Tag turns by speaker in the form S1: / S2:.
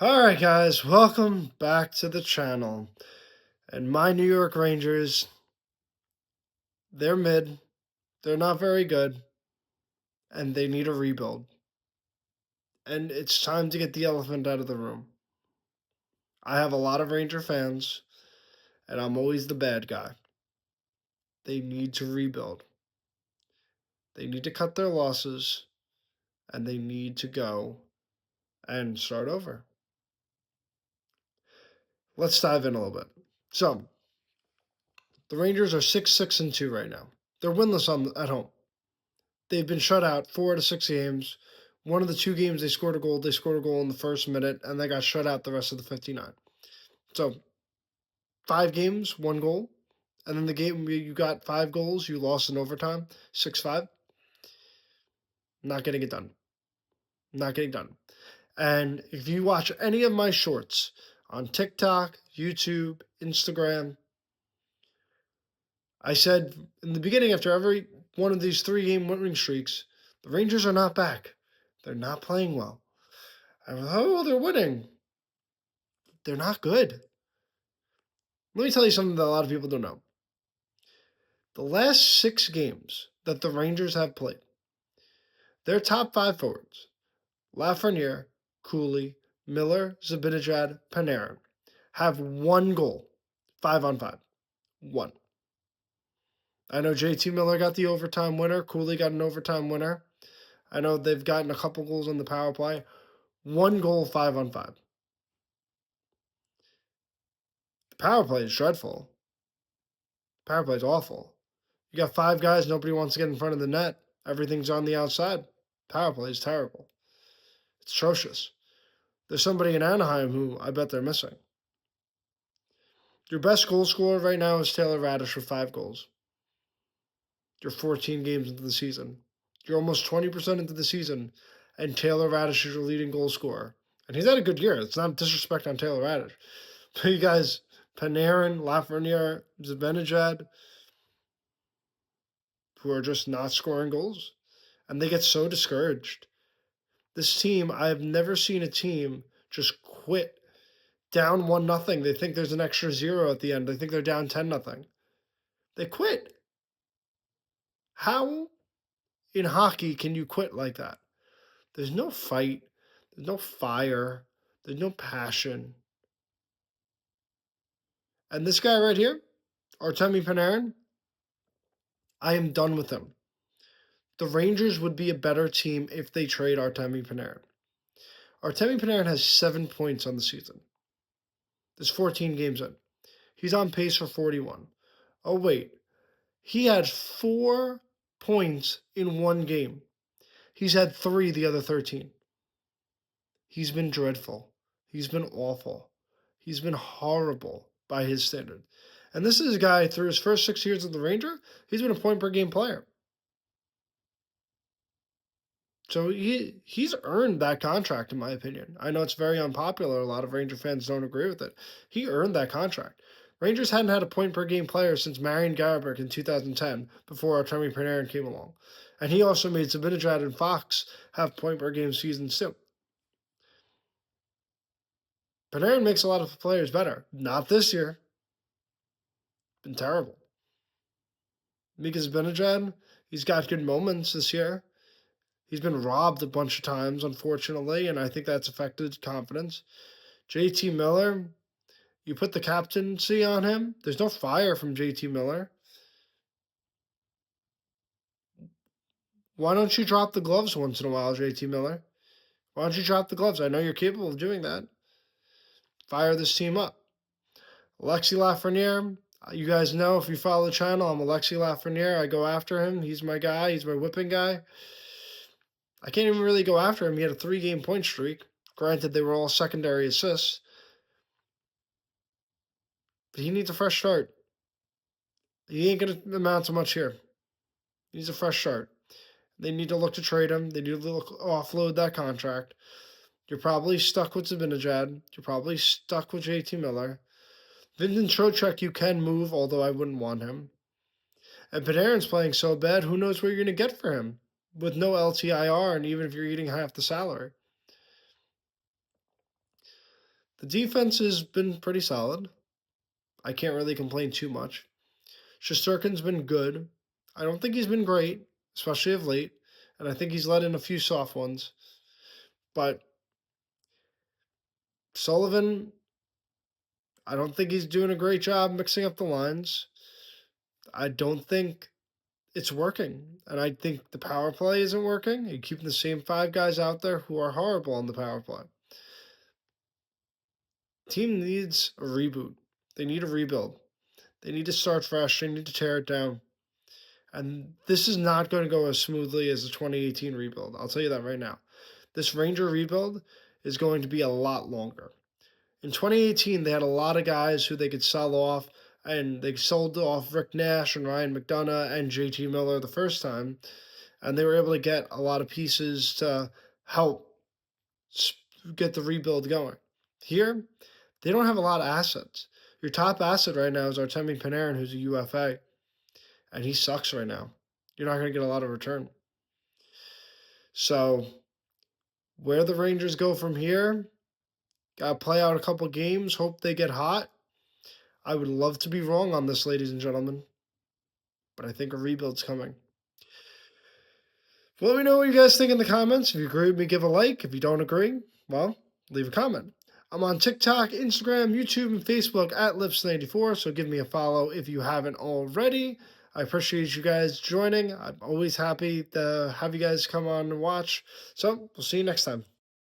S1: Alright guys, welcome back to the channel. And my New York Rangers, they're mid, they're not very good, and they need a rebuild. And it's time to get the elephant out of the room. I have a lot of Ranger fans, and I'm always the bad guy. They need to rebuild. They need to cut their losses, and they need to go and start over. Let's dive in a little bit. So, the Rangers are 6-6-2 right now. They're winless at home. They've been shut out 4 out of 6 games. One of the 2 games they scored a goal. They scored a goal in the first minute, and they got shut out the rest of the 59. So 5 games, 1 goal. And then the game where you got 5 goals, you lost in overtime, 6-5. Not getting it done. Not getting done. And if you watch any of my shorts on TikTok, YouTube, Instagram, I said in the beginning, after every one of these 3-game winning streaks, the Rangers are not back. They're not playing well. Oh, they're winning. They're not good. Let me tell you something that a lot of people don't know. The last 6 games that the Rangers have played, their top 5 forwards, Lafreniere, Cooley, Miller, Zibanejad, Panarin, have 1 goal, 5-on-5. 1. I know JT Miller got the overtime winner. Cooley got an overtime winner. I know they've gotten a couple goals on the power play. 1 goal, 5-on-5. The power play is dreadful. The power play is awful. You got 5 guys, nobody wants to get in front of the net. Everything's on the outside. Power play is terrible. It's atrocious. There's somebody in Anaheim who I bet they're missing. Your best goal scorer right now is Taylor Radish with 5 goals. You're 14 games into the season. You're almost 20% into the season, and Taylor Radish is your leading goal scorer. And he's had a good year. It's not disrespect on Taylor Radish. But you guys, Panarin, Lafreniere, Zibanejad, who are just not scoring goals. And they get so discouraged. This team, I have never seen a team just quit down 1-0. They think there's an extra 0 at the end. They think they're down 10-0. They quit. How in hockey can you quit like that? There's no fight. There's no fire. There's no passion. And this guy right here, Artemi Panarin, I am done with him. The Rangers would be a better team if they trade Artemi Panarin. Artemi Panarin has 7 points on the season. There's 14 games in. He's on pace for 41. Oh, wait. He had 4 points in 1 game. He's had 3 the other 13. He's been dreadful. He's been awful. He's been horrible by his standard. And this is a guy, through his first 6 years of the Ranger, he's been a point-per-game player. So he's earned that contract, in my opinion. I know it's very unpopular. A lot of Ranger fans don't agree with it. He earned that contract. Rangers hadn't had a point-per-game player since Marian Gaborik in 2010, before Artemi Panarin came along. And he also made Zibanejad and Fox have point-per-game seasons too. Panarin makes a lot of players better. Not this year. Been terrible. Mika Zibanejad, he's got good moments this year. He's been robbed a bunch of times, unfortunately, and I think that's affected confidence. JT Miller, you put the captaincy on him. There's no fire from JT Miller. Why don't you drop the gloves once in a while, JT Miller? Why don't you drop the gloves? I know you're capable of doing that. Fire this team up. Alexi Lafreniere, you guys know if you follow the channel, I'm Alexi Lafreniere. I go after him. He's my guy. He's my whipping guy. I can't even really go after him. He had a 3-game point streak. Granted, they were all secondary assists. But he needs a fresh start. He ain't going to amount to much here. He needs a fresh start. They need to look to trade him. They need to offload that contract. You're probably stuck with Zibanejad. You're probably stuck with JT Miller. Vincent Trocheck you can move, although I wouldn't want him. And Panarin's playing so bad, who knows what you're going to get for him with no LTIR, and even if you're eating half the salary. The defense has been pretty solid. I can't really complain too much. Shusterkin's been good. I don't think he's been great, especially of late, and I think he's let in a few soft ones. But Sullivan, I don't think he's doing a great job mixing up the lines. I don't think it's working. And I think the power play isn't working. You keep the same five guys out there who are horrible on the power play. Team needs a reboot. They need a rebuild. They need to start fresh. They need to tear it down. And this is not going to go as smoothly as the 2018 rebuild. I'll tell you that right now. This Ranger rebuild is going to be a lot longer. In 2018, they had a lot of guys who they could sell off, and they sold off Rick Nash and Ryan McDonough and JT Miller the first time, and they were able to get a lot of pieces to help get the rebuild going. Here, they don't have a lot of assets. Your top asset right now is Artemi Panarin, who's a UFA, and he sucks right now. You're not going to get a lot of return. So, where the Rangers go from here, got to play out a couple games, hope they get hot. I would love to be wrong on this, ladies and gentlemen, but I think a rebuild's coming. Well, let me know what you guys think in the comments. If you agree with me, give a like. If you don't agree, well, leave a comment. I'm on TikTok, Instagram, YouTube, and Facebook at Lips94, so give me a follow if you haven't already. I appreciate you guys joining. I'm always happy to have you guys come on and watch. So, we'll see you next time.